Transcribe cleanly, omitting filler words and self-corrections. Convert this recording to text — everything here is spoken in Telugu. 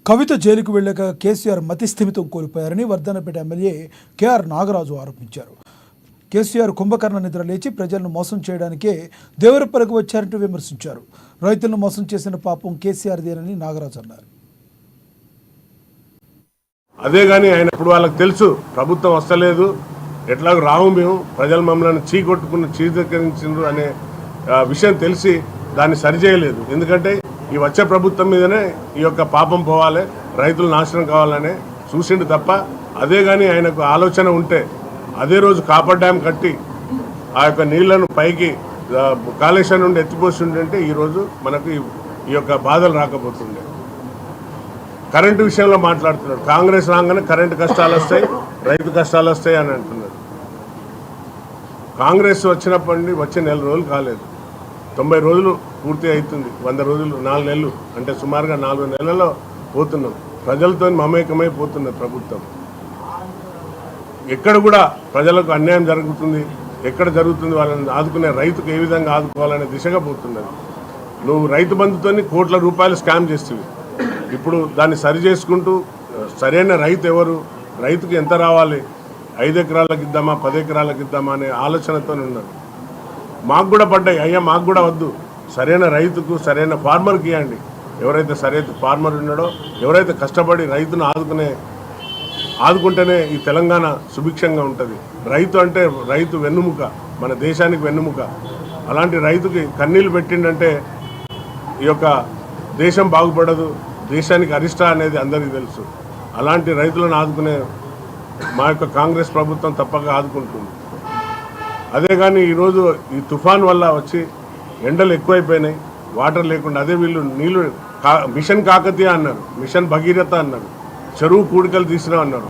కవిత జైలుకు వెళ్లాక కేసీఆర్ మతిస్థిమితం కోల్పోయారని వర్ధన్నపేట ఎమ్మెల్యే కేఆర్ నాగరాజు ఆరోపించారు. కేసీఆర్ కుంభకర్ణ నిద్ర లేచి ప్రజలను మోసం చేయడానికే దేవరపల్లికి వచ్చారంటూ విమర్శించారు. రైతులను మోసం చేసిన పాపం కేసీఆర్దేనని నాగరాజు అన్నారు. అదే కానీ ఆయన ఇప్పుడు వాళ్ళకి తెలుసు ప్రభుత్వం వస్తలేదు, ఎట్లాగో రావు, మేము ప్రజలు మమ్మల్ని చీకొట్టుకుని చీదకరించారు అనే విషయం తెలిసి దాన్ని సరిచేయలేదు. ఎందుకంటే ఈ వచ్చే ప్రభుత్వం మీదనే ఈ యొక్క పాపం పోవాలి, రైతులు నాశనం కావాలనే చూసిండు తప్ప, అదే కానీ ఆయనకు ఆలోచన ఉంటే అదే రోజు కాపర్ డ్యామ్ కట్టి ఆ యొక్క నీళ్లను పైకి కాళేశ్వరం నుండి ఎత్తిపోసి ఉంటే ఈరోజు మనకు ఈ యొక్క బాధలు రాకపోతుండే. కరెంటు విషయంలో మాట్లాడుతున్నాడు. కాంగ్రెస్ రాగానే కరెంటు కష్టాలు వస్తాయి, రైతు కష్టాలు వస్తాయి అని అంటున్నాడు. కాంగ్రెస్ వచ్చినప్పటి నుండి వచ్చే 4 రోజులు కాలేదు, 90 రోజులు పూర్తి అవుతుంది. 100 రోజులు 4 నెలలు అంటే సుమారుగా 4 నెలల్లో పోతున్నాం. ప్రజలతో మమేకమైపోతున్నది ప్రభుత్వం. ఎక్కడ కూడా ప్రజలకు అన్యాయం జరుగుతుంది, ఎక్కడ జరుగుతుంది వాళ్ళని ఆదుకునే రైతుకు ఏ విధంగా ఆదుకోవాలనే దిశగా పోతున్నది. నువ్వు రైతు బంధుతోని కోట్ల రూపాయలు స్కామ్ చేస్తుంది. ఇప్పుడు దాన్ని సరి చేసుకుంటూ సరైన రైతు ఎవరు, రైతుకు ఎంత రావాలి, 5 ఎకరాలకు ఇద్దామా 10 ఎకరాలకు ఇద్దామా అనే ఆలోచనతో ఉన్నారు. మాకు కూడా పడ్డాయి, అయ్యా మాకు కూడా వద్దు, సరైన రైతుకు సరైన ఫార్మర్కి ఇవ్వండి. ఎవరైతే సరైన ఫార్మర్ ఉన్నాడో, ఎవరైతే కష్టపడి రైతును ఆదుకుంటేనే ఈ తెలంగాణ సుభిక్షంగా ఉంటుంది. రైతు అంటే రైతు వెన్నుముక, మన దేశానికి వెన్నుముక. అలాంటి రైతుకి కన్నీళ్ళు పెట్టిండంటే ఈ యొక్క దేశం బాగుపడదు, దేశానికి అరిష్ట అనేది అందరికీ తెలుసు. అలాంటి రైతులను ఆదుకునే మా యొక్క కాంగ్రెస్ ప్రభుత్వం తప్పక ఆదుకుంటుంది. అదే కానీ ఈరోజు ఈ తుఫాన్ వల్ల వచ్చి ఎండలు ఎక్కువైపోయినాయి, వాటర్ లేకుండా, అదే వీళ్ళు నీళ్ళు మిషన్ కాకతీయ అన్నారు, మిషన్ భగీరథ అన్నారు, చెరువు కూడికలు తీసినా అన్నారు.